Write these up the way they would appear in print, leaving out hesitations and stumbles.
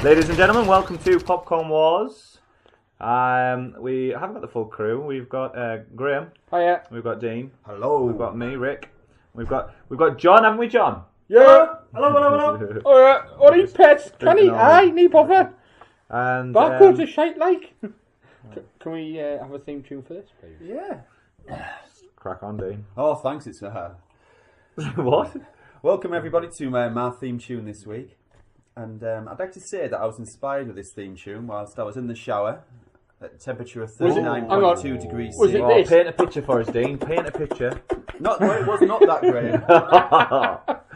Ladies and gentlemen, welcome to Popcorn Wars. We haven't got the full crew. We've got Graham. Hiya. We've got Dean. Hello. We've got me, Rick. We've got John, haven't we, John? Yeah. Hello. What are you pets? Can he? Aye, need bother. And Backwards is shite like. Can we have a theme tune for this, please? Yeah. crack on, Dean. Oh, thanks. It's What? Welcome everybody to my theme tune this week, and I'd like to say that I was inspired with this theme tune whilst I was in the shower at a temperature of 39.2 degrees Was C. it this? Paint a picture for us, Dean. Paint a picture. No, it was not that great.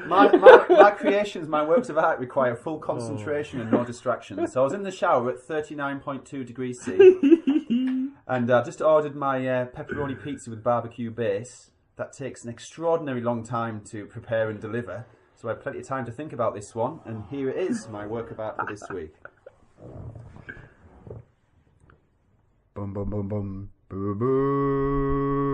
My creations, my works of art require full concentration and no distractions. So I was in the shower at 39.2 degrees C, and I just ordered my pepperoni pizza with barbecue base. That takes an extraordinary long time to prepare and deliver, so I had plenty of time to think about this one, and here it is, my work of art for this week. Bum bum bum bum boo boo.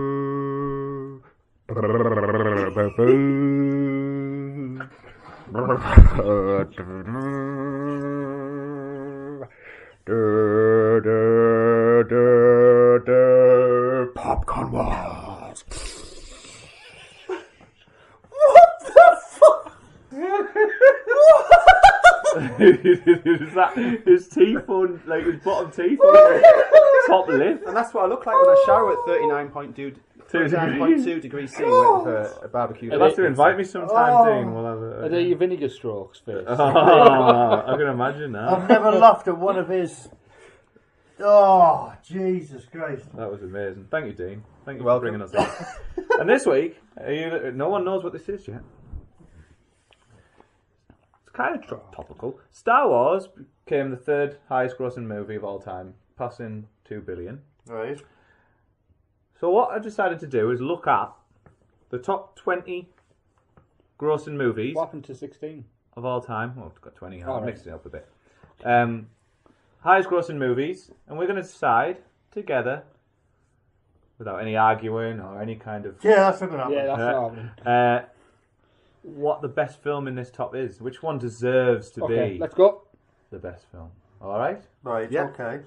Popcorn Wars. Is that his teeth on, like his bottom teeth on top lip? And that's what I look like when I shower at 39.2 degrees C for a barbecue. You'll have to invite me sometime, Dean. We'll have Are they your vinegar strokes first? I can imagine that. I've never laughed at one of his. Oh, Jesus Christ. That was amazing. Thank you, Dean. Thank you You're for bringing us in. And this week, no one knows what this is yet. It's kind of topical. Star Wars became the third highest grossing movie of all time, passing 2 billion. Right. So what I decided to do is look at the top 20 grossing movies What happened to 16? of all time. Well, I've got 20. Oh, I've right. mixed it up a bit. Highest grossing movies, and we're going to decide together, without any arguing or any kind of Yeah, that's not going to happen. Yeah, that's not happening. what the best film in this top is. Which one deserves to Okay, be let's go. the best film? All right, Right, Yeah. okay.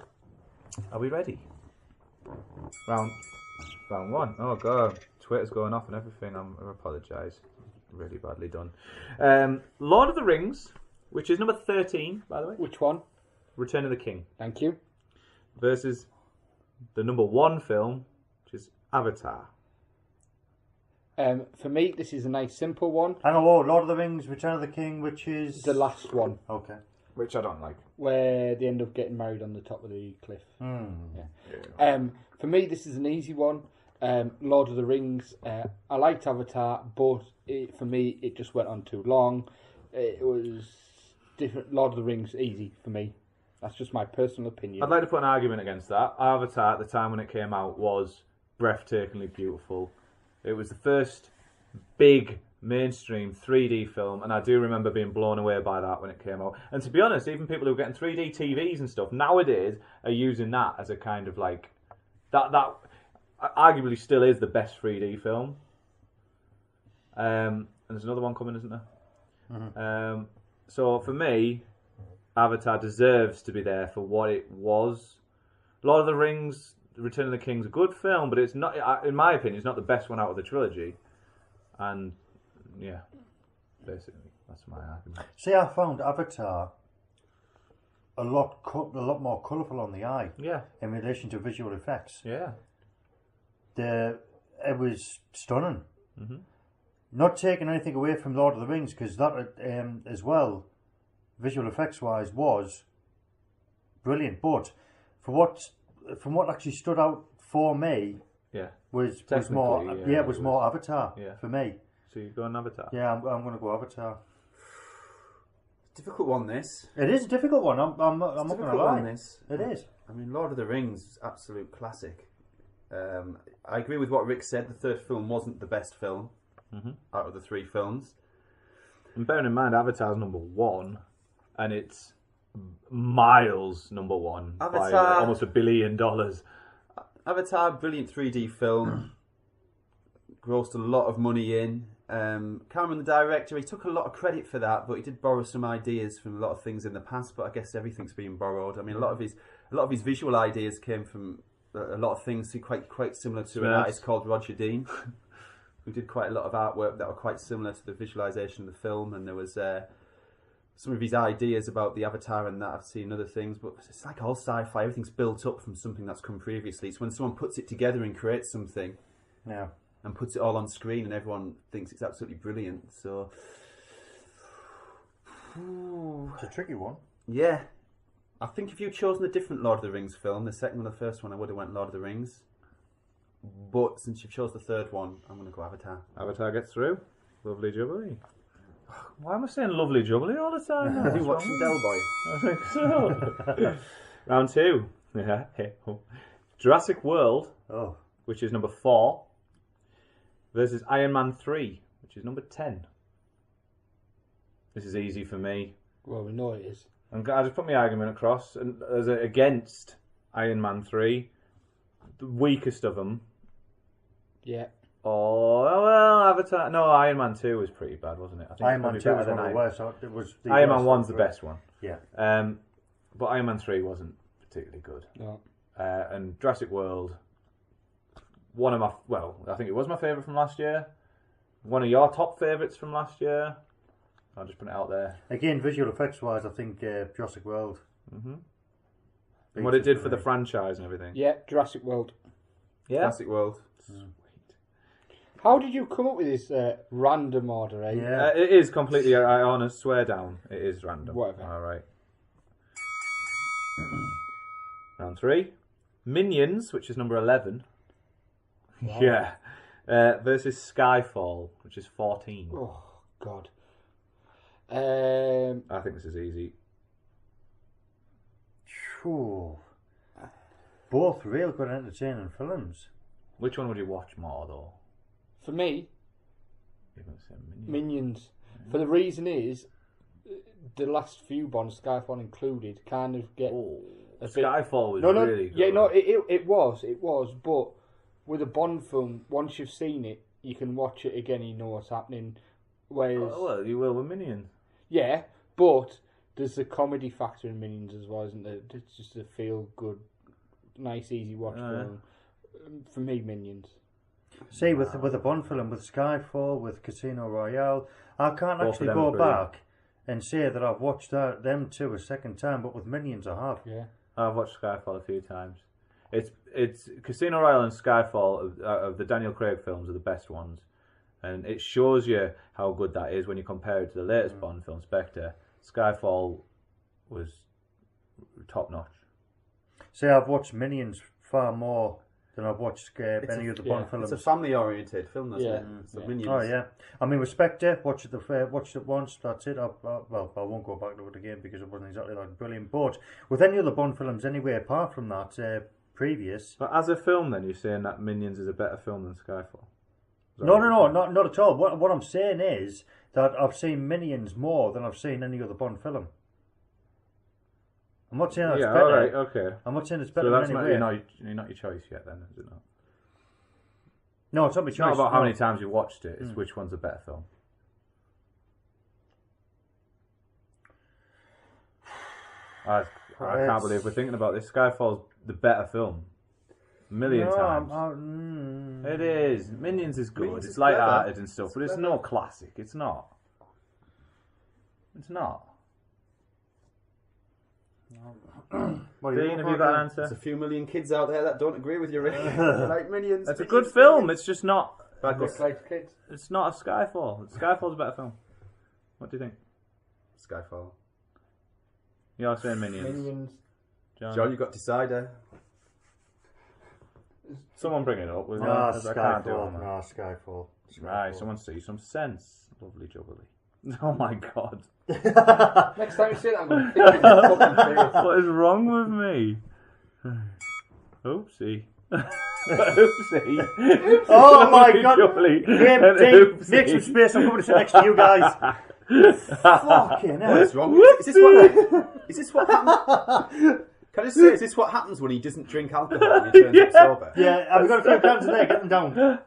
are we ready? Round one. Oh god, Twitter's going off and everything. I apologise. Really badly done. Lord of the Rings, which is number 13, by the way. Which one? Return of the King. Thank you. Versus the number 1 film, which is Avatar. For me, this is a nice simple one. Hang on, whoa, Lord of the Rings, Return of the King, which is... The last one, Okay. Which I don't like. where they end up getting married on the top of the cliff. Hmm. For me, this is an easy one. Lord of the Rings. I liked Avatar, but for me, it just went on too long. It was different. Lord of the Rings, easy for me. That's just my personal opinion. I'd like to put an argument against that. Avatar, at the time when it came out, was breathtakingly beautiful. It was the first big mainstream 3D film, and I do remember being blown away by that when it came out. And to be honest, even people who are getting 3D TVs and stuff nowadays are using that as a kind of like that arguably still is the best 3D film. And there's another one coming, isn't there? Mm-hmm. So for me, Avatar deserves to be there for what it was. Lord of the Rings, Return of the King's a good film, but it's not, in my opinion, it's not the best one out of the trilogy. And yeah, basically, that's my argument. See, I found Avatar a lot more colourful on the eye Yeah, in relation to visual effects. yeah. It was stunning. Mm-hmm. Not taking anything away from Lord of the Rings, because that as well, visual effects wise, was brilliant. But from what actually stood out for me Yeah. was Technically, more yeah, was it more Avatar Yeah. for me. So you go on Avatar. Yeah, I'm going to go Avatar. Difficult one, this. It is a difficult one. I'm not going to Difficult lie. one, this. It is. I mean, Lord of the Rings, absolute classic. I agree with what Rick said. The third film wasn't the best film out of the 3 films. And bearing in mind, Avatar's number 1, and it's miles number 1 by Avatar- almost $1 billion. Avatar, brilliant 3D film. Grossed a lot of money in. Cameron, the director, he took a lot of credit for that, but he did borrow some ideas from a lot of things in the past. But I guess everything's being borrowed. I mean, a lot of his visual ideas came from a lot of things quite similar to an artist called Roger Dean, who did quite a lot of artwork that were quite similar to the visualization of the film. And there was some of his ideas about the Avatar and that I've seen other things, but it's like all sci-fi. Everything's built up from something that's come previously. It's when someone puts it together and creates something, and puts it all on screen, and everyone thinks it's absolutely brilliant. So It's a tricky one. yeah, I think if you'd chosen a different Lord of the Rings film, the second or the first one, I would have went Lord of the Rings. But since you've chose the third one, I'm going to go Avatar. Avatar gets through. Lovely jubbly. Why am I saying lovely jubbly all the time? Have you watched Del Boy? I think so. Round 2. Yeah. Jurassic World, which is number 4, versus Iron Man 3, which is number 10. This is easy for me. Well, we know it is. I just put my argument across, and as against Iron Man 3, the weakest of them. Yeah. Oh, well, Avatar. No, Iron Man 2 was pretty bad, wasn't it? I think Iron Man 2 was one of the worst. Iron Man 1's the best one. Yeah. But Iron Man 3 wasn't particularly good. No. And Jurassic World, one of my, well, I think it was my favourite from last year. One of your top favourites from last year. I'll just put it out there. Again, visual effects wise, I think Jurassic World. And what it did for the franchise and everything. Yeah, Jurassic World. Yeah. Jurassic World. Sweet. How did you come up with this random order, eh? Yeah. It is completely, I honest swear down, it is random. Whatever. Alright. Round 3. Minions, which is number 11. Wow. Yeah. Versus Skyfall, which is 14. Oh, God. I think this is easy. Phew. Both real good entertaining films. Which one would you watch more, though? For me, You're going to say Minions. Minions. For the reason is, the last few Bonds, Skyfall included, kind of get a bit... Skyfall was No, really good. yeah, no, it was, but with a Bond film, once you've seen it, you can watch it again, you know what's happening. Whereas, Oh, well, you will with Minions. yeah, but there's a comedy factor in Minions as well, isn't there? It's just a feel-good, nice, easy watch film. For me, Minions. See, with the Bond film, with Skyfall, with Casino Royale, I can't Both actually of them go are brilliant. back and say that I've watched them two a second time, but with Minions I have. Yeah. I've watched Skyfall a few times. It's Casino Royale and Skyfall of the Daniel Craig films are the best ones, and it shows you how good that is when you compare it to the latest Bond film, Spectre. Skyfall was top notch. See, I've watched Minions far more than I've watched any of the Bond films. It's a family-oriented film, isn't it? So Yeah. Minions. Oh yeah, I mean with Spectre, watched it once. That's it. I won't go back to it again because it wasn't exactly like brilliant. But with any other Bond films, anyway, apart from that, previous. But as a film, then you're saying that Minions is a better film than Skyfall? No, not at all. What I'm saying is that I've seen Minions more than I've seen any other Bond film. I'm not saying that's better. all right, okay. I'm not saying it's better So that's in not, any way. not your choice yet, then, is it not? No, it's not my It's choice. not about how no. many times you watched it. It's which one's a better film. I can't believe we're thinking about this. Skyfall's the better film. A million times. It is. Minions is good. Minions It's is light-hearted clever. and stuff, It's but it's clever. no classic. It's not. It's not. What do you Dean, want have you for got it? an answer? There's a few million kids out there that don't agree with you, Rick. Like Minions. It's a Minions, good film. Minions. It's just not. Looks like kids. It's not a Skyfall. Skyfall's a better film. What do you think? Skyfall. You're saying Minions. Minions. John, you got decider. Someone bring it up. With No, I can't do it. Skyfall. man. No, Skyfall. Right, someone see some sense. Lovely jubbly. Oh my god. Next time you say that, I'm going to kick you in the fucking face. What is wrong with me? Oopsie. Oopsie. Oh my god! Jubbly. Graham, And Dean, oopsie. make some space. I'm coming to sit next to you guys. Fucking hell. What's wrong? Is this what happens? Can I just say, is this what happens when he doesn't drink alcohol and he turns up sober? Yeah, I've got a few cans in there. Get them down.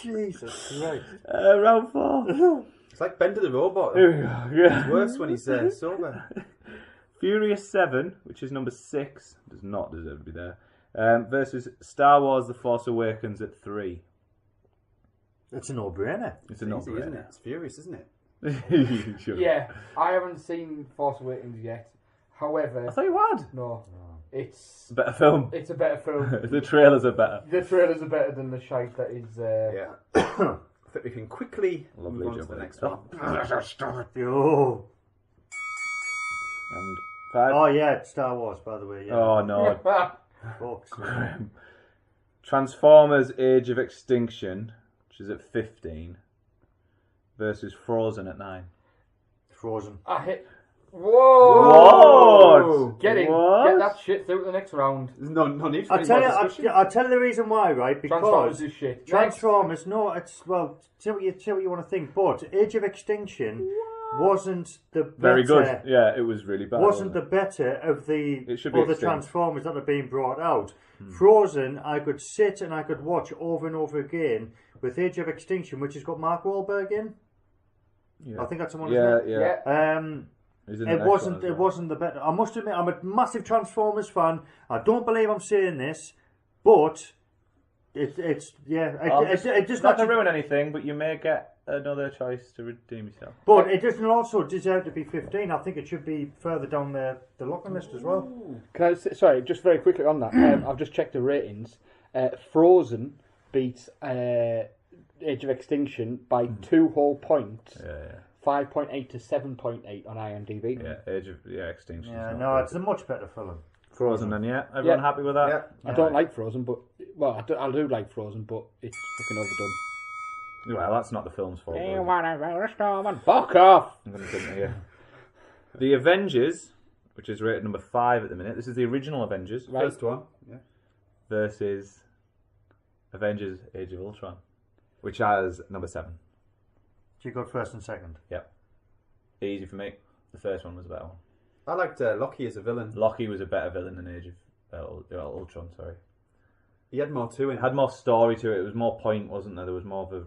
Jesus Christ. Round 4. It's like Bender the Robot. Yeah. It's worse when he's sober. Furious 7, which is number 6, does not deserve to be there, versus Star Wars The Force Awakens at 3. It's a no-brainer. It's a It's easy, no-brainer. isn't it? It's furious, isn't it? Sure. Yeah, I haven't seen Force Awakens yet. However, I thought you had. no, it's Better film. it's a better film. The trailers are better. The trailers are better than the shite that is. Yeah. I think we can quickly Lovely move on to job, the mate. next one. Stop it. Oh. And 5. Oh, yeah, it's Star Wars, by the way. Yeah. Oh no. Fuck's sake. Transformers Age of Extinction, which is at 15, versus Frozen at 9. Frozen. I hit. Whoa! What? Get in. What? Get that shit through to the next round. There's no need for I'll any tell more you. discussion. I'll tell you the reason why, right? Transformers Because is shit. Transformers. No, it's See what you want to think. But Age of Extinction wasn't the better, Very good. Yeah, it was really bad. Wasn't wasn't the better of the It should be other extinct. Transformers that are being brought out. Frozen, I could sit and I could watch over and over again. With Age of Extinction, which has got Mark Wahlberg in. Yeah. I think that's the one. Yeah, Isn't it? yeah. It He's in the next one wasn't. as It well. wasn't the better. I must admit, I'm a massive Transformers fan. I don't believe I'm saying this, but it's yeah. It just not to not. ruin anything, but you may get another choice to redeem yourself. But it doesn't also deserve to be 15. I think it should be further down the locking list as well. Can I sorry, just very quickly on that. I've just checked the ratings. Frozen beats Age of Extinction by 2 whole points. Yeah, 5.8 to 7.8 on IMDb. yeah. Age of Extinction. Yeah, no, it's a much better film. Frozen. Then everyone Yeah. happy with that? Yeah. I don't like Frozen, but I do like Frozen, but it's fucking overdone. Well, that's not the film's fault. You though. wanna roll a storm and fuck off. I'm going to think here. The Avengers, which is rated number 5 at the minute. This is the original Avengers Right. First one. Yeah. versus Avengers: Age of Ultron, which has number 7. So you got first and second. Easy for me. The first one was a better one. I liked Loki as a villain. Loki was a better villain than Age of Ultron. Sorry, He had more to him. it had more story to it. It was more point, wasn't there? There was more of a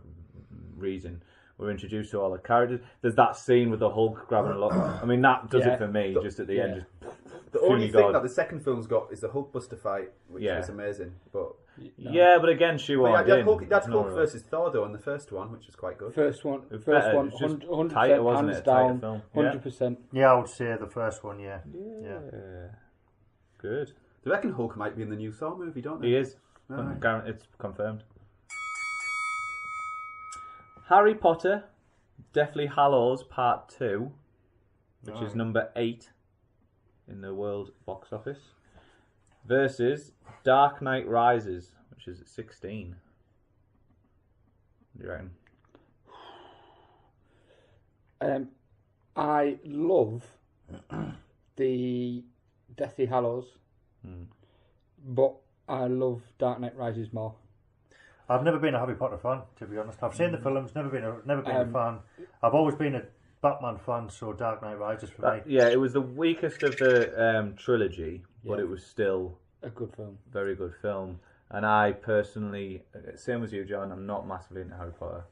reason. We're introduced to all the characters. There's that scene with the Hulk grabbing a lot. I mean, that does it for me. Just at the end, just The only Truly thing God. that the second film's got is the Hulkbuster fight, which Yeah. was amazing. But yeah, but again, she yeah, won. that's Hulk versus Thor though in the first one, which was quite good. First one, It was better. It was just 100% tighter, wasn't hands it? A tighter down, film. 100%. Yeah, I would say the first one. Yeah. Good. Do you reckon Hulk might be in the new Thor movie? Don't they? He is. Right. It's confirmed. Harry Potter, Deathly Hallows Part 2, which is number 8 in the world box office, versus Dark Knight Rises, which is at 16. What do you reckon? I love the Deathly Hallows, but I love Dark Knight Rises more. I've never been a Harry Potter fan, to be honest. I've seen the films, never been a fan. I've always been a Batman fan, so Dark Knight Rises for me. Yeah, it was the weakest of the trilogy, but it was still A good film. very good film. And I personally, same as you, John, I'm not massively into Harry Potter.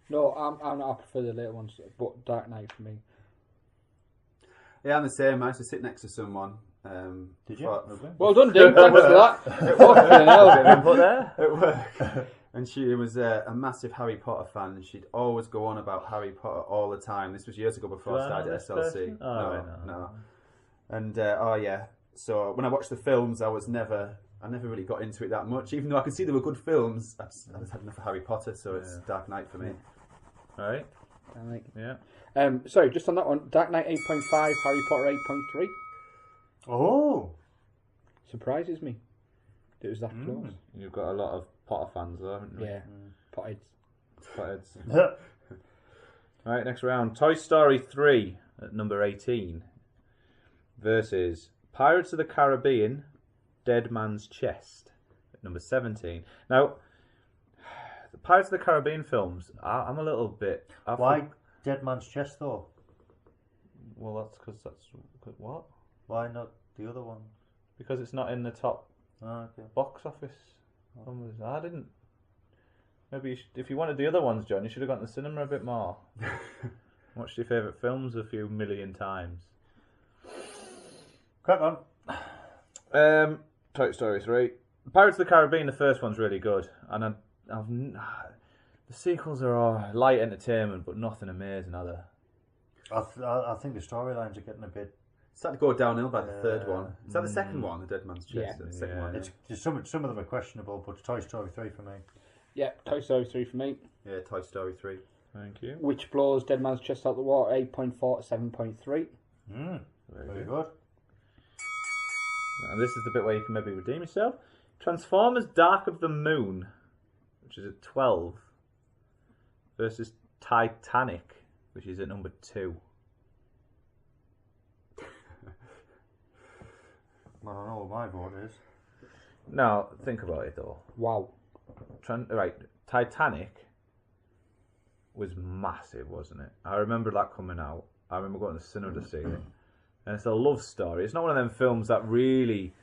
No, I prefer the later ones, but Dark Knight for me. Yeah, I'm the same. I used to sit next to someone. Did you? Well done, Dick. Thanks for that. Fucking hell. Put there? At work. And she was a massive Harry Potter fan, and she'd always go on about Harry Potter all the time. This was years ago before I started this SLC. person? Oh, right, no. And oh yeah, so when I watched the films, I never really got into it that much. Even though I could see they were good films, I just had enough of Harry Potter, so it's Dark Knight for me. All right. Yeah. Sorry, just on that one, Dark Knight 8.5, Harry Potter 8.3. Oh, Surprises me. It was that close. You've got a lot of Potter fans, though, haven't you? Yeah, Pottheads. Potterheads. Right, next round. Toy Story 3 at number 18 versus Pirates of the Caribbean, Dead Man's Chest at number 17. Now, the Pirates of the Caribbean films, I'm a little bit... why Dead Man's Chest though? Well, that's because that's... What? Why not the other one? Because it's not in the top Oh, okay. box office numbers. I Maybe if you wanted the other ones, John, you should have gone to the cinema a bit more. Watched your favourite films a few million times. Crack on. Toy Story 3. Pirates of the Caribbean, the first one's really good. And the sequels are all light entertainment, but nothing amazing, are they? I think the storylines are getting a bit. Started to go downhill by the third one. Is that the second one, The Dead Man's Chest? Yeah. The second one, It's some of them are questionable, but Toy Story 3 for me. Yeah, Toy Story 3 for me. Yeah, Toy Story 3. Thank you. Which blows Dead Man's Chest out the water, 8.4 to 7.3. Very good. And this is the bit where you can maybe redeem yourself. Transformers Dark of the Moon, which is at 12, versus Titanic, which is at number 2. I don't know what my vote is. Now, think about it though. Wow. Right, Titanic was massive, wasn't it? I remember that coming out. I remember going to the cinema to see it. And it's a love story. It's not one of them films that really...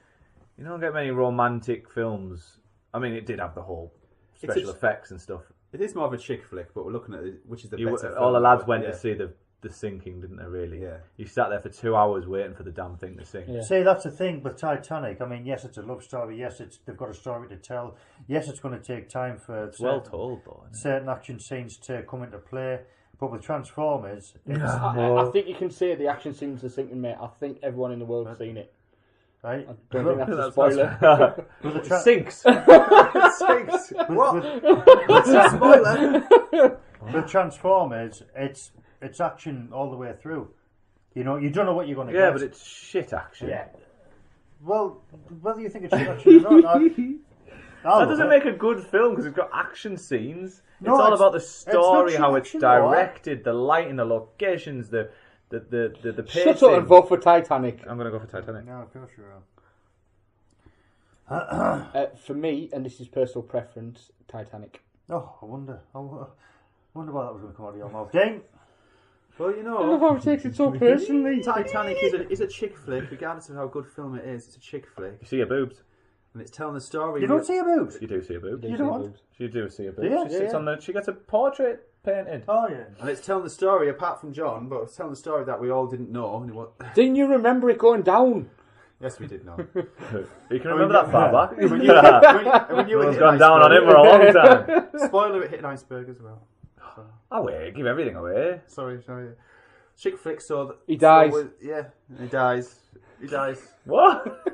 You don't get many romantic films. I mean, it did have the whole special effects and stuff. It is more of a chick flick, but we're looking at which is the better film. All the lads went to see the sinking, didn't they, really? Yeah. You sat there for 2 hours waiting for the damn thing to sink. Yeah. See, that's the thing with Titanic. I mean, yes, it's a love story. Yes, they've got a story to tell. Yes, it's going to take time for It's well told, though. Isn't it? certain action scenes to come into play. But with Transformers, it's, I think you can say the action scenes are sinking, mate. I think everyone in the world's seen it. right? I don't think that's a spoiler. With the It tra- sinks. It sinks. What? That's a spoiler. with Transformers, it's action all the way through. You know, you don't know what you're going to Yeah, get. but it's shit action. Yeah. Well, whether you think it's action or not, That doesn't make a good film because it's got action scenes. No, it's all it's- about the it's not story, cheap how it's action, though, directed, the lighting, the locations, the pacing. Shut up and vote for Titanic. I'm going to go for Titanic. No, of course you are. For me, and this is personal preference, Titanic. Oh, I wonder why that was going to come out of your mouth. Dane? Well, you I love know, how it takes it so personally. Titanic is a chick flick, regardless of how good film it is. It's a chick flick, You see your boobs. and it's telling the story. You don't see a boobs? You do see a boob. You don't? You do see a boob. Yeah, She sits yeah. on the. She gets a portrait painted. Oh, yeah. And it's telling the story, apart from John, but it's telling the story that we all didn't know. And Didn't you remember it going down? yes, we did know. You can remember that far back. when you were It's hitting gone down on him for a long time. Spoiler, it hit an iceberg as well. So, Away, give everything away. sorry. Chick flick, so that He dies. Yeah, he dies. What?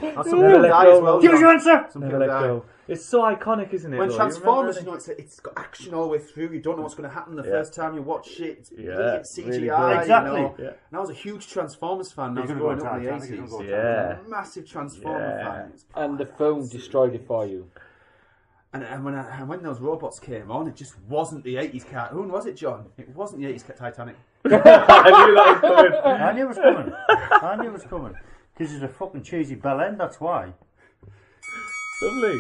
And some people die as well. Give us John. your answer! Some Never people let die. go. It's so iconic, isn't it? When though? You Transformers, remember it's got action all the way through. You don't know what's going to happen the first time you watch it. It's Yeah, brilliant CGI. really you good. Exactly. know. Yeah. And I was a huge Transformers fan. When I was You're growing gonna up go in the Titanic, 80s. you're gonna go Yeah. Massive Transformer Yeah. fan. It's And the film destroyed it for you. And when those robots came on, it just wasn't the 80s cartoon, was it, John? It wasn't the 80s Titanic. I knew that was coming. I knew it was coming. Because it's a fucking cheesy bell end, that's why. Lovely.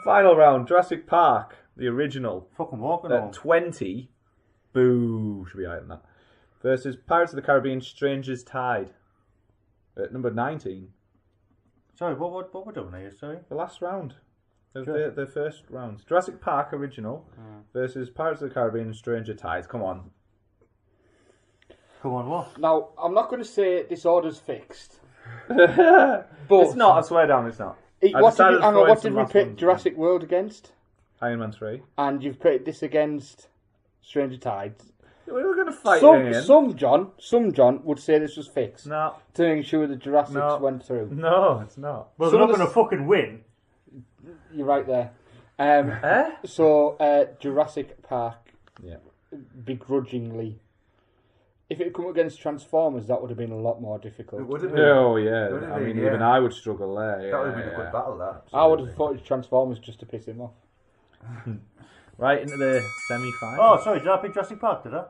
Final round. Jurassic Park, the original. Fucking walking At home. 20. Boo. Should be higher than that. Versus Pirates of the Caribbean, Stranger's Tide. At number 19. Sorry, what we're doing here, sorry? The last round. Sure. The first round. Jurassic Park original versus Pirates of the Caribbean, Stranger Tides. Come on. Come on, what? Now, I'm not going to say this order's fixed. It's not. I swear down. It's not. What did, decided to throw in what some did we last pick ones. Jurassic World against? Iron Man 3. And you've put this against Stranger Tides. We were going to fight Some John would say this was fixed. No. To make sure the Jurassics No. went through. No, it's not. Well, Some they're not of the going to fucking win. You're right there. Eh? So, Jurassic Park, Yeah. begrudgingly. If it had come against Transformers, that would have been a lot more difficult. It would have been. Oh, yeah. Would have I mean, been, even yeah. I would struggle there. That would have been a yeah. good battle, that. I would have thought Transformers just to piss him off. Right into the semi-final. Oh, sorry, did I pick Jurassic Park, did I?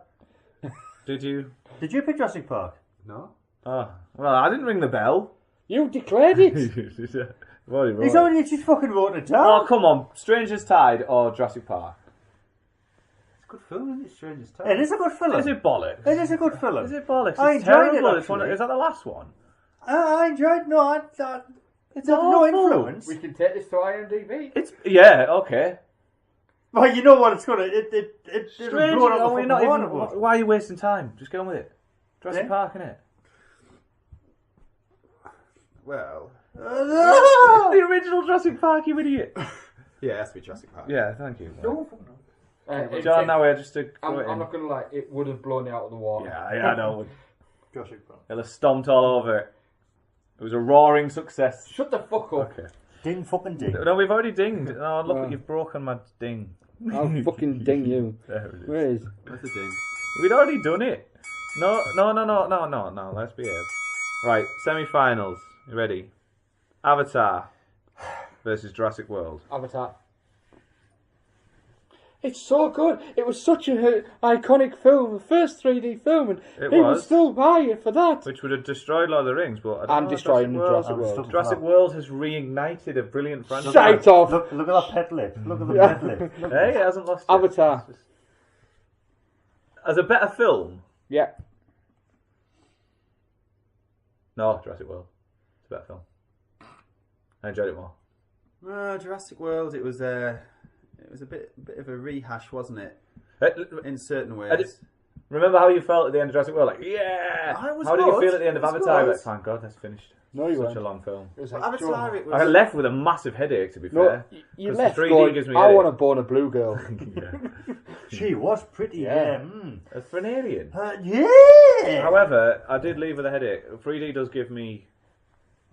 Did you? Did you pick Jurassic Park? No? Oh, well, I didn't ring the bell. You declared it! He's only just fucking wrote it down. Oh, come on. Stranger's Tide or Jurassic Park? It's a good film, isn't it? Stranger's Tide. It is a good film. Is it bollocks? It is a good film. Is it bollocks? I It's enjoyed it, terrible. It's actually. is that the last one? I enjoyed. No, it's It's no awful. influence. We can take this to IMDb. It's yeah, okay. Well, you know what it's gonna. It'll Strange, blow it out no, the we're fucking not water, even, but- why are you wasting time? Just get on with it. Jurassic Yeah. Park, innit? Well, It's the original Jurassic Park, you idiot. yeah, it has to be Jurassic Park. Yeah, thank you. John, John, now just to I'm throw it in. not going to lie, it would have blown it out of the water. Yeah, I know. Jurassic Park. It'll have stomped all over it. It was a roaring success. Shut the fuck up. Okay. Ding fucking ding. No, we've already dinged. Oh, look, Well. you've broken my ding. I'll fucking ding you. There it is. Where is? That's the thing. We'd already done it. No. Let's behave. Right, semi-finals. You ready? Avatar versus Jurassic World. Avatar. It's so good. It was such an iconic film, the first 3D film, and It people was. still buy it for that. Which would have destroyed Lord of the Rings, but I don't And know, destroying Jurassic I'm World. stuck. Jurassic World has reignited a brilliant franchise. Shite off. Look at that pet lip. Look at the pet lip. Look. Hey, it hasn't lost. yet. Avatar. As a better film, Yeah. no, Jurassic World. It's a better film. I enjoyed it more. Jurassic World. It was a bit of a rehash, wasn't it? In certain ways. Remember how you felt at the end of Jurassic World? Like, yeah! I was How did you good. feel at the end of It was Avatar? good. Like, thank God that's finished. No, you Such weren't. a long film. It was But like, Avatar, it was. I left with a massive headache, to be No, fair. you 'Cause left 3D going, gives me I headache. want to born a blue girl. Yeah. She was pretty. Yeah. For an alien. Yeah. However, I did leave with a headache. 3D does give me...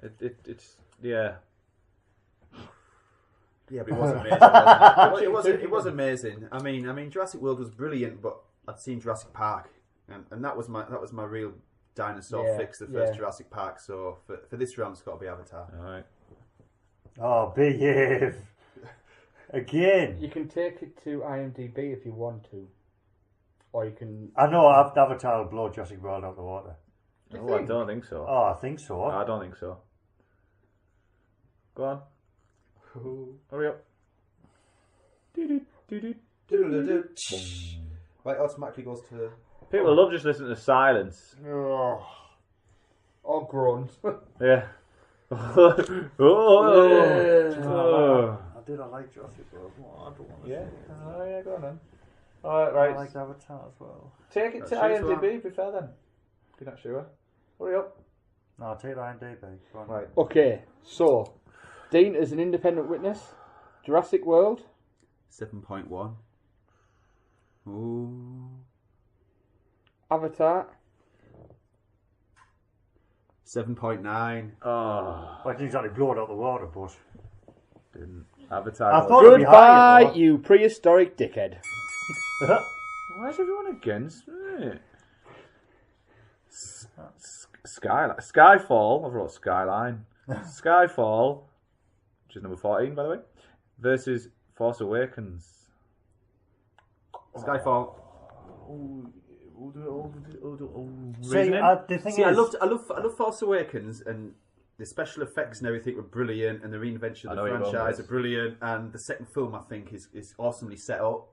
It's... Yeah. Yeah, but it was amazing. Wasn't it? It was amazing. I mean, Jurassic World was brilliant, but I'd seen Jurassic Park, and that was my real dinosaur Yeah, fix. The first yeah. Jurassic Park. So for this round, it's got to be Avatar. Alright. Oh, behave. Again. You can take it to IMDb if you want to. Or you can... I know Avatar will blow Jurassic World out of the water. Oh, I don't think so. Oh, I think so. I don't think so. Go on. Hurry up. Right, automatically goes to. People love just listening to silence. Oh. Or groans. Yeah. Oh. I like Jurassic World. Oh, I don't want to Yeah. see it. Oh, yeah, go on then. Alright, right. I like Avatar as well. Take it to Choose one. IMDb, be fair then. If you're not sure. Hurry up. No, I'll take IMDb. Go on. Right. Okay, so, Dean is an independent witness. Jurassic World. 7.1. Ooh. Avatar. 7.9. Oh, Well, I didn't exactly blow it out of the water, but... didn't. Avatar. I thought it'd be higher, Goodbye, you prehistoric dickhead. Why is everyone against me? Skyfall. I wrote Skyline. Skyfall, which is number 14, by the way, versus Force Awakens. Skyfall. See, Reasoning? the thing See, is... I love Force Awakens, and the special effects and everything were brilliant, and the reinvention I of know the you're going franchise with are brilliant, and the second film I think is awesomely set up.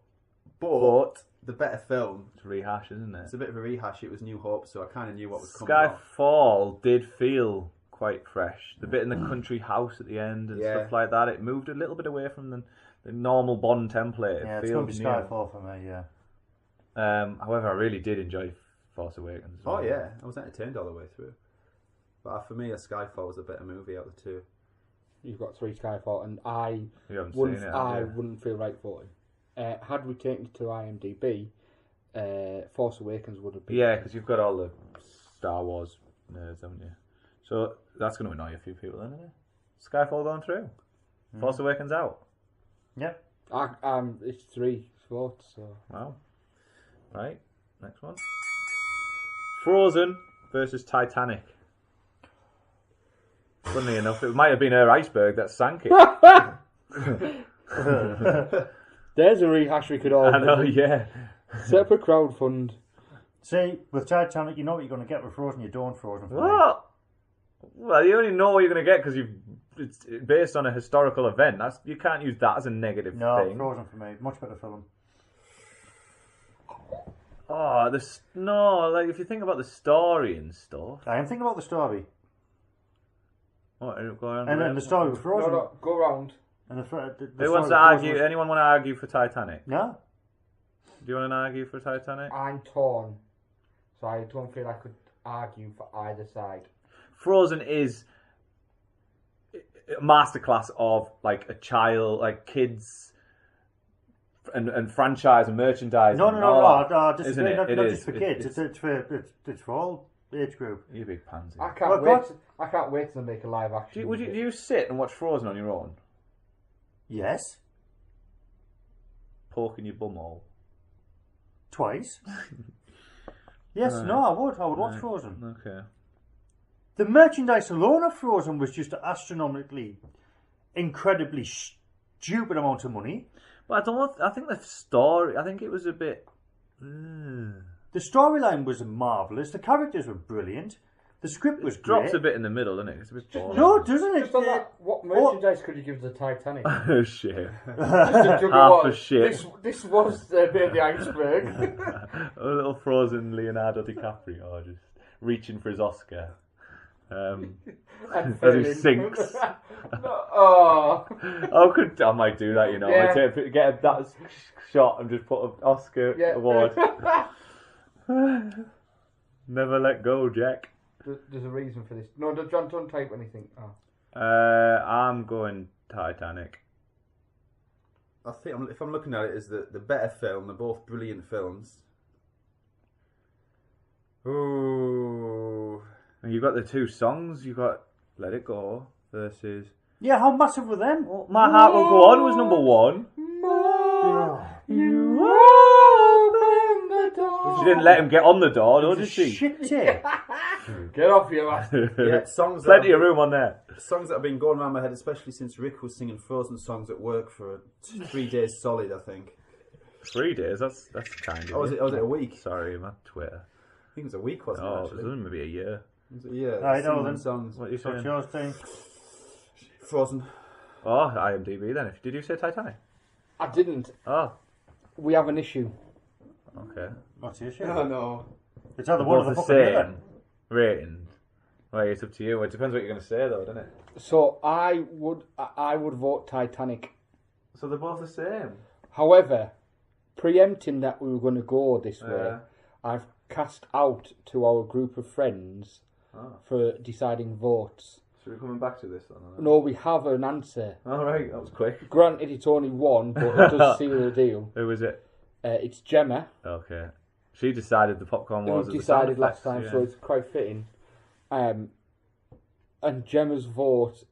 But But the better film, it's a rehash, isn't it's it? a bit of a rehash. It was New Hope, so I kind of knew what was coming. Up. Skyfall did feel quite fresh. The bit in the country house at the end and Yeah. stuff like that, it moved a little bit away from the normal Bond template. Yeah, It it's going to feels be new. Skyfall for me, yeah. However, I really did enjoy Force Awakens. as Oh well. yeah, I was entertained all the way through. But for me, a Skyfall was a better movie out of the two. You've got 3 Skyfall, and I You haven't wouldn't, seen it, I have you? wouldn't feel right for it. Had we taken it to IMDb, Force Awakens would have been. Yeah, because you've got all the Star Wars nerds, haven't you? So that's going to annoy a few people, isn't it? Skyfall going through. Force Awakens out. Yep. It's 3 votes, so. Wow. Right, next one. Frozen versus Titanic. Funnily enough, it might have been her iceberg that sank it. There's a rehash we could all I know, do. yeah. Set up a crowdfund. See, with Titanic, you know what you're going to get with Frozen, you don't Frozen for me. What? Well, you only know what you're going to get because it's based on a historical event. You can't use that as a negative No, thing. Frozen for me. Much better film. Oh, like if you think about the story and stuff. I am thinking about the story. What, go on, And then the story with Frozen. No, go round. And the Who wants to story of argue? Frozen was- Anyone want to argue for Titanic? No. Do you want to argue for Titanic? I'm torn, so I don't feel I could argue for either side. Frozen is a masterclass of like a child, like kids, and franchise and merchandise. No, and no, all no, that, no. Disagree. isn't it? Not, It not is. just for kids. It's for all age group. You big pansy. I can't Well, wait. God. I can't wait to make a live action. Do you sit and watch Frozen on your own, Yes. poking your bum hole? Twice. Yes. Right. No, I would. I would watch Right. Frozen. Okay. The merchandise alone of Frozen was just astronomically, incredibly stupid amount of money. But I don't. I think the story. I think it was a bit. The storyline was marvelous. The characters were brilliant. The script was Drops great. a bit in the middle, doesn't it? It's a bit boring. No, doesn't it? Just on that, what merchandise could you give to the Titanic? Oh shit. Just a Half a shit. This was the bit of the iceberg. A little Frozen Leonardo DiCaprio just reaching for his Oscar. And As he failing. sinks. Oh. I might do that, you know. Yeah. Get that shot and just put an Oscar Yeah. award. Never let go, Jack. There's a reason for this. No, John, don't type anything. Oh. I'm going Titanic. I think if I'm looking at it as the better film, they're both brilliant films. Ooh. And you've got the two songs. You've got Let It Go versus Yeah, how massive were them? My Heart Will Go On was number one. You open the door. She didn't let him get on the door, though, did she? Shit tape. Get off your ass. Yeah, songs Plenty that, of room on there. songs that have been going around my head, especially since Rick was singing Frozen songs at work for 3 days solid, I think. 3 days, that's kind of. Oh, was it a week? Sorry, my Twitter. I think it was a week, wasn't it, Oh, it actually? was only maybe a year. Yeah, I know singing them. songs. What are you So saying? yours thing. Frozen. Oh, IMDb then. Did you say Titanic? I didn't. Oh, We have an issue. okay. What's the issue? no. It's either They're one or both the the fucking same other. rating. Well, it's up to you. It depends what you're going to say, though, doesn't it? So I would vote Titanic. So they're both the same. However, preempting that we were going to go this way, Yeah. I've cast out to our group of friends for deciding votes. So we're coming back to this then? No, we have an answer. All right, that was quick. Granted, it's only one, but it does seal the deal. Who was it? It's Gemma, Okay. She decided the popcorn who was. decided last time, so it's quite fitting. And Gemma's vote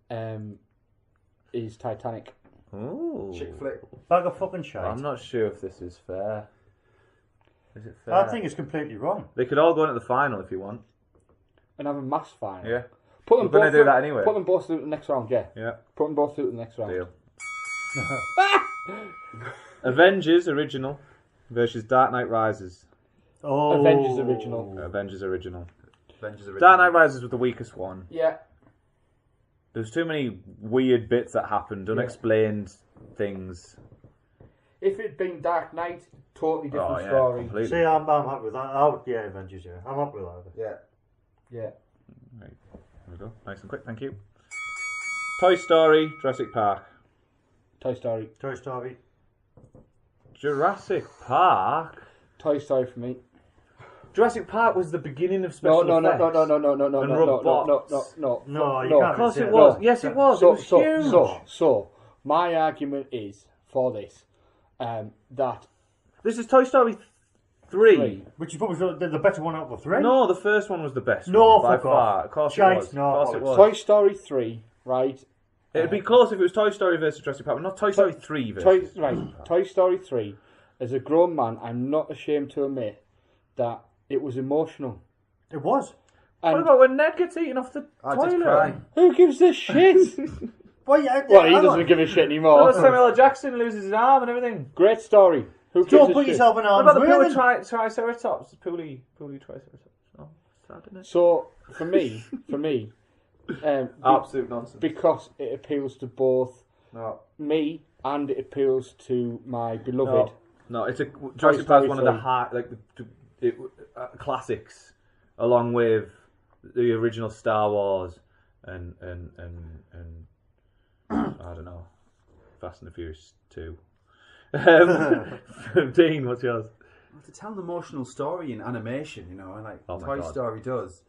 is Titanic. Ooh. Chick flick. Bag of fucking shite. I'm not sure if this is fair. Is it fair? I think it's completely wrong. They could all go into the final if you want. And have a mass final. Yeah. Put them We're gonna both do through- that anyway. Put them both through the next round, yeah. Yeah. Put them both through the next round. Deal. Avengers original versus Dark Knight Rises. Oh. Avengers original. Avengers original. Avengers original. Dark Knight Rises was the weakest one. Yeah. There's too many weird bits that happened, unexplained things. If it'd been Dark Knight, totally different Oh yeah, story. completely. See, I'm happy with that. Yeah, Avengers, yeah. I'm happy with that. Yeah. Yeah. Right, there we go. Nice and quick, thank you. Toy Story, Jurassic Park. Toy Story. Toy Story. Jurassic Park? Toy Story for me. Jurassic Park was the beginning of No, special no, no, effects. no, no, no, no, no, And no, no, no, robots. no, No, you no. can't Of course say it that. was. No. Yes, it was. So, it was huge. so, my argument is for this, that This is Toy Story 3. Which is probably the better one out of the three. No, the first one was the best No, one, by fuck far. off. Of course Shite, it was. no, of course it was. Toy Story 3, right? It'd be close if it was Toy Story versus Jurassic Park, but not Toy Story 3 versus Toy Story 3. As a grown man, I'm not ashamed to admit that it was emotional. It was. What And about when Ned gets eaten off the I toilet? just cry. who gives a shit? Well, yeah, Well, he hang doesn't on. give a shit What anymore. about Samuel L. Jackson loses his arm and everything? Great story. Who gives Don't a put shit? yourself in What arm's about the way. Puli then. Triceratops? Puli Triceratops. Oh, sad, isn't it? So for me, Absolute nonsense. because it appeals to both No. me and it appeals to my beloved. No, it's a Jurassic Park Story one of the 3. high, like classics, along with the original Star Wars and I don't know. Fast and the Furious 2. Dean, what's yours? To tell an emotional story in animation, you know, like Oh my Toy God. Story does.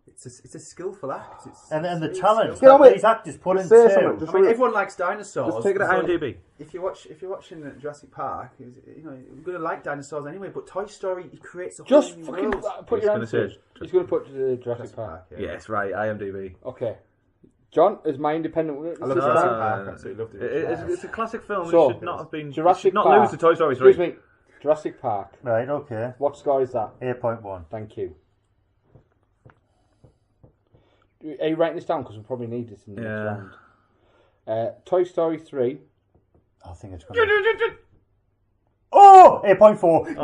It's a skillful act. And the it's talent skillful. that these actors put into Say something. I mean, everyone likes dinosaurs. Let's take it at so IMDb. If you're watching Jurassic Park, you know you're gonna like dinosaurs anyway. But Toy Story, he creates a whole Just new fucking world. put He's your gonna answer. say- He's going to put Jurassic Park. yeah. Yes, right, IMDb. Okay. John, is my independent. I love No, Jurassic no, Park. no. Absolutely loved it. It's a classic film. So, it should not have been. Jurassic it should not Park. lose to Toy Story 3. Excuse me. Jurassic Park. Right, okay. What score is that? 8.1. Thank you. Are you writing this down? Because we'll probably need this in the Yeah. next round. Toy Story 3. I think it's going to... Oh! 8.4.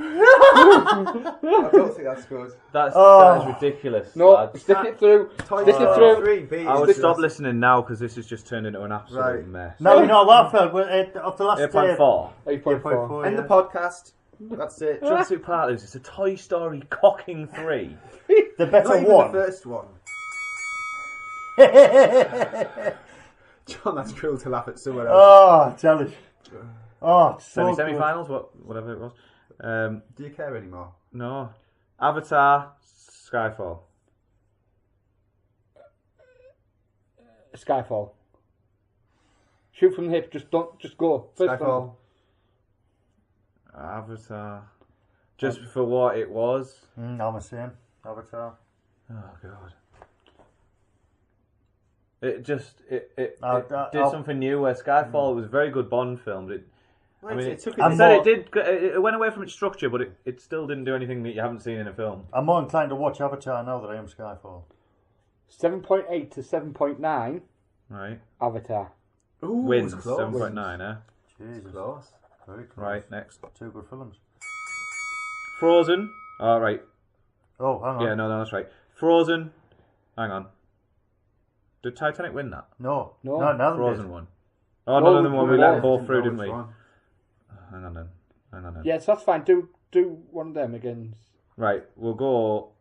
I don't think that's good. That is ridiculous. No, lads. stick it through. Toy Stick it Story through. 3 beat I would Jurassic- stop listening now because this has just turned into an absolute Right. mess. No, you know what, Phil? Of the last 8.4. 8.4. End the podcast. That's it. Jurassic Park is a Toy Story cocking 3. The Not better even one. the first one. John, that's cruel to laugh at someone else. Oh, tell it. Oh, so good. Semi-finals, whatever it was. Do you care anymore? No. Avatar, Skyfall. Skyfall. Shoot from the hip. Just go. First Skyfall. one. Avatar. Just for what it was. I'm the same. Avatar. Oh god. It just it did I'll- something new where Skyfall was a very good Bond film, but It took I it. said it went away from its structure, but it still didn't do anything that you haven't seen in a film. I'm more inclined to watch Avatar now that I am Skyfall. 7.8 to 7.9. Right. Avatar. Ooh, Wins it's close. 7.9, eh? Jesus. Close. Very close. Right, next. Two good films. Frozen. Oh, right. Oh, hang on. Yeah, no, that's right. Frozen. Hang on. Did Titanic win that? No. No. No, now Frozen won. Oh, no, the one we let them both through, didn't we? One. Hang on then. Yes, that's fine. Do one of them against. Right, we'll go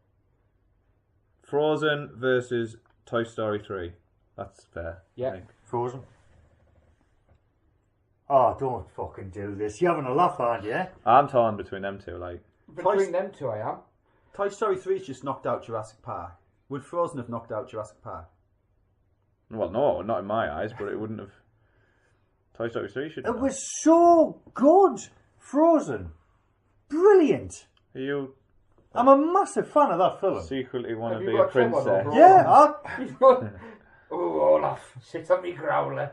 Frozen versus Toy Story 3. That's fair. Yeah. I think. Frozen. Oh, don't fucking do this. You're having a laugh, aren't you? I'm torn between them two. Like, Between them two, I am. Toy Story 3's just knocked out Jurassic Park. Would Frozen have knocked out Jurassic Park? well, no, not in my eyes, but it wouldn't have. Toy Story 3 should. It was so good. Frozen. Brilliant. Are you I'm a massive fan of that film. secretly want Have to you be a got someone princess? over? Yeah, Oh, Olaf, sit on me growler.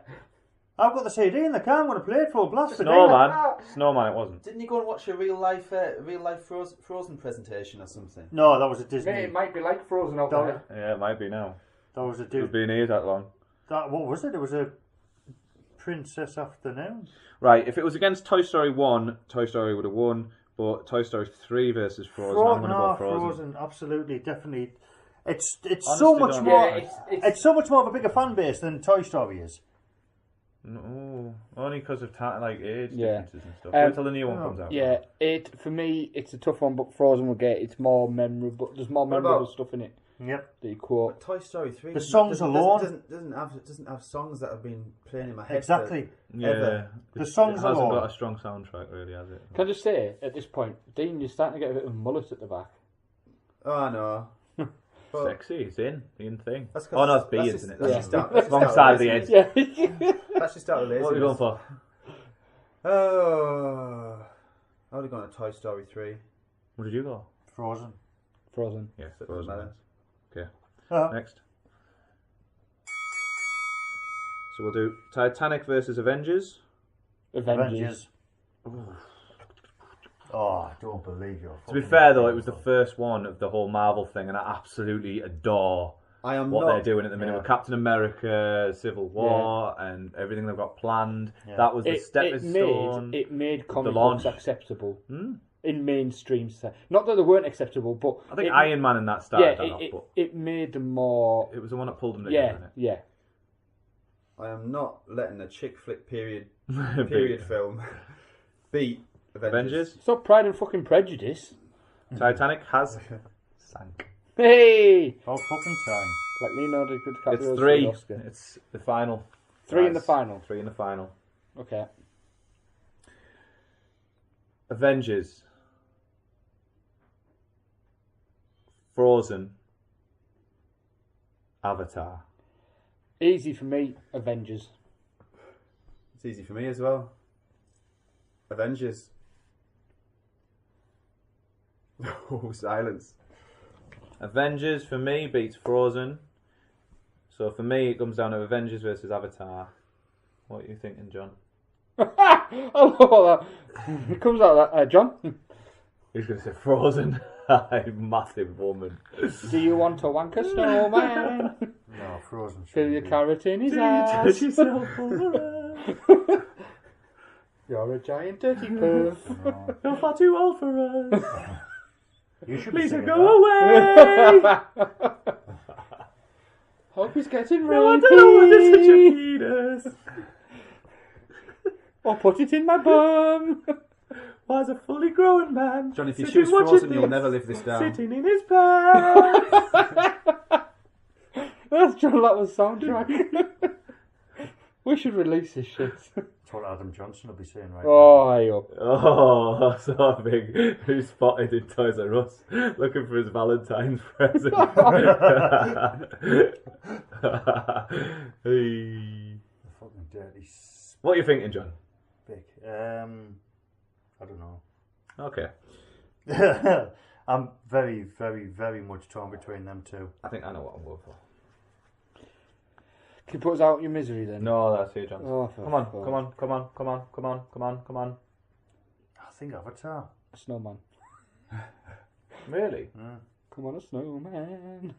I've got the CD in the car. I'm going to play it full blast. Snowman, it wasn't. Didn't you go and watch a real life Frozen presentation or something? No, that was a Disney. Mate, it might be like Frozen out That- there. Yeah, it might be now. That was a It's dude. been here that long. What was it? It was a Princess Afternoon. Right, if it was against Toy Story 1, Toy Story would have won, but Toy Story 3 versus Frozen, I'm going to go Frozen. Absolutely, definitely. It's Honestly, so much don't more. know. It's so much more of a bigger fan base than Toy Story is. No, only because of age Yeah. differences and stuff. Um, Wait till the new one comes out. Yeah, for me, it's a tough one, but Frozen will get it's more memorable. There's more memorable stuff in it Yep. that you quote. Toy Story 3. The songs alone doesn't have songs that have been playing in my head. Exactly. Yeah, Ever. The songs it hasn't alone. got a strong soundtrack, really, has it? Can I just say, at this point, Dean, you're starting to get a bit of a mullet at the back. Oh no. But Sexy, it's in thing. That's 'cause Oh no, it's B, that's isn't it? just- Yeah. that's just that's Wrong just side of the laziness. edge. Yeah. That's just out of laziness. What are we going for? Oh, I would have gone to Toy Story 3. What did you go? Frozen. Frozen. Yes, It doesn't Frozen. matter. Okay, Uh, next. So we'll do Titanic versus Avengers. Avengers. Oh, I don't believe you. To be fair though, it was the first one of the whole Marvel thing, and I absolutely adore I am what not. they're doing at the minute Yeah. with Captain America, Civil War, and everything they've got planned. Yeah. That was the stepping stone. It made comic launch. books acceptable Hmm? in mainstream. Not that they weren't acceptable, but I think it, Iron Man and that started that off, but it made them more. it was the one that pulled them together. Yeah, yeah. I am not letting a chick flick period Didn't it? film beat Avengers. It's not Pride and fucking Prejudice. Titanic has sank. Hey, About fucking time. Like Leonardo DiCaprio. It's 3. Oscar. It's the final. 3 in the Guys, final. 3 in the final. Okay. Avengers. Frozen. Avatar. Easy for me, Avengers. It's easy for me as well. Avengers. Oh, silence. Avengers for me beats Frozen. So for me, it comes down to Avengers versus Avatar. What are you thinking, John? I love that. It comes out of that. John, He's going to say Frozen. Massive woman. do you want to wank a snowman? No, Frozen. Fill your shouldn't be. carrot in his Touch ass. yourself over. You're a giant dirty perv. No. You're far too old for us. You should be Please singing go that. away. Hope he's getting No, I don't know why there's such a rapey. penis. Or put it in my bum. Why is a fully grown man? John, if you sitting choose watching Frozen, you'll this, never live this down. Sitting in his pants. That's John Latter's soundtrack. We should release this shit. That's what Adam Johnson will be saying right Oh, I up. Oh, so big. Who spotted in Toys R Us looking for his Valentine's present? Hey. now. Fucking dirty What are you thinking, John? spick. I don't know. Okay. I'm very, very, very much torn between them two. I think I know what I'm going for. Can you put us out your misery then? No, that's you, John. Oh, for Come on, fuck. come on, come on, come on, come on, come on, come on. I think Avatar. Snowman. Really? Come on, a snowman.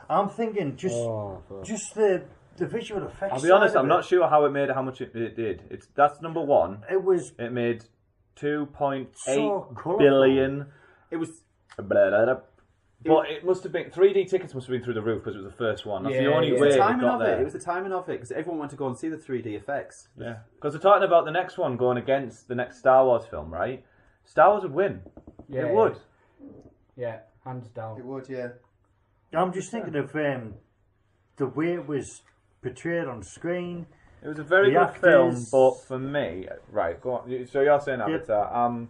I'm thinking just Fuck. just the visual effects. I'll be honest, side of I'm not sure how it made, how much it did. That's number one. It was It made 2.8 so colourful. billion. It was. Blah, blah, blah. But it must have been 3D tickets must have been through the roof because it was the first one. That's the Yeah, only yeah. way The it timing got of there. it. It was the timing of it because everyone went to go and see the 3D effects. Yeah, because they're talking about the next one going against the next Star Wars film, right? Star Wars would win. Yeah, It would. Yeah, hands down. It would, yeah. I'm just thinking of the way it was portrayed on screen. It was a very The good film, actors- but for me, right? Go on. So you're saying Avatar?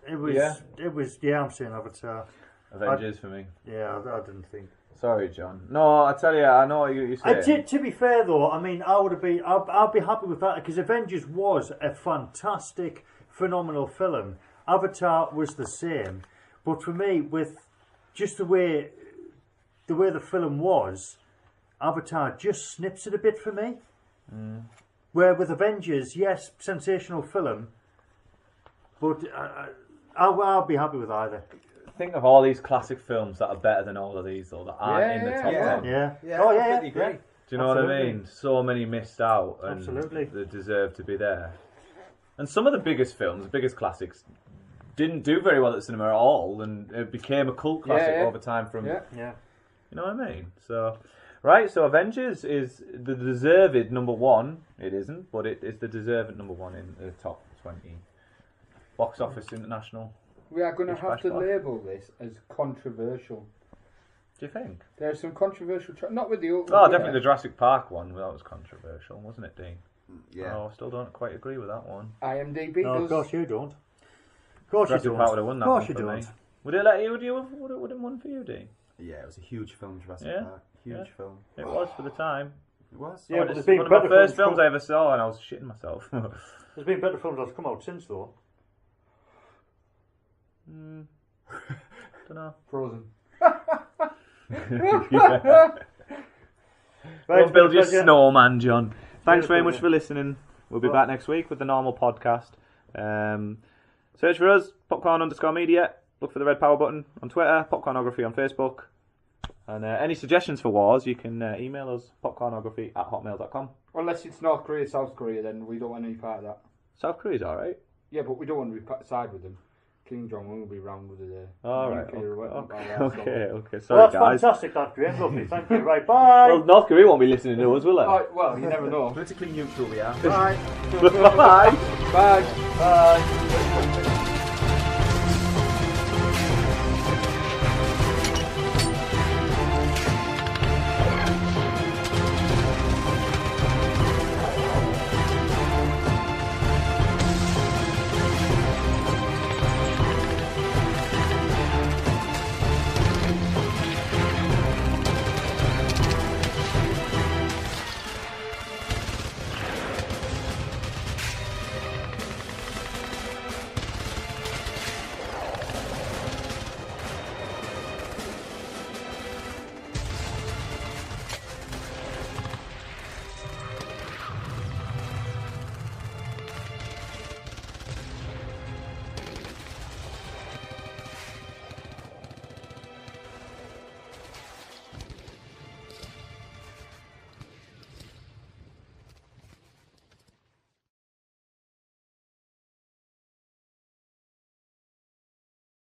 It was. Yeah. It was. Yeah, I'm saying Avatar. Avengers for me. Yeah, I didn't think. Sorry, John. No, I tell you, I know what you're saying. To be fair though, I mean, I would be. I'll be happy with that because Avengers was a fantastic, phenomenal film. Avatar was the same, but for me, with just the way the film was, Avatar just snips it a bit for me. Where with Avengers, yes, sensational film, but I'll be happy with either. Think of all these classic films that are better than all of these, though, that aren't in the top yeah. 10. Yeah. Yeah, Oh I yeah. completely agree. Yeah. Do you know what I Absolutely. mean? So many missed out, and Absolutely. they deserve to be there. And some of the biggest films, the biggest classics, didn't do very well at the cinema at all, and it became a cult classic Yeah, yeah. over time. From Yeah. Yeah. you know what I mean? So, right. So Avengers is the deserved number one. It isn't, but it is the deserved number one in the top 20 box office international. We are going to Which have to flashback? label this as controversial. Do you think? There are some controversial... not with the... Oh, definitely the Jurassic Park one. Well, that was controversial, wasn't it, Dean? Yeah. Oh, I still don't quite agree with that one. IMDb No, of does... course you don't. Of course Jurassic you don't. Park would have won that Of course one you for me. don't. Would it let you? Would have won for you, Dean? Yeah, it was a huge film, Jurassic Yeah, Park. Huge yeah. film. It was for the time. It was. Yeah, but It's there's been one of my better first films films I ever saw, and I was shitting myself. There's been better films that's come out since though. Don't know. Frozen. Yeah. Right, Don't build your pleasure. snowman, John. Thanks very Pleasure. much for listening. We'll be back next week with the normal podcast. Search for us, popcorn_media. Look for the red power button on Twitter, popcornography on Facebook. And any suggestions for wars, you can email us, popcornography@hotmail.com. Unless it's North Korea, South Korea, then we don't want any part of that. South Korea's alright. Yeah, but we don't want to be side with them. King Jong-un will be round with the Alright. nuclear weapon. Okay. Well, Sorry, that's guys. fantastic, that Graham. Lovely. Thank you. Right, bye. Well, North Korea won't be listening to us, will they? Oh, well, you never know. Politically neutral we are. Bye. Bye. Bye. Bye.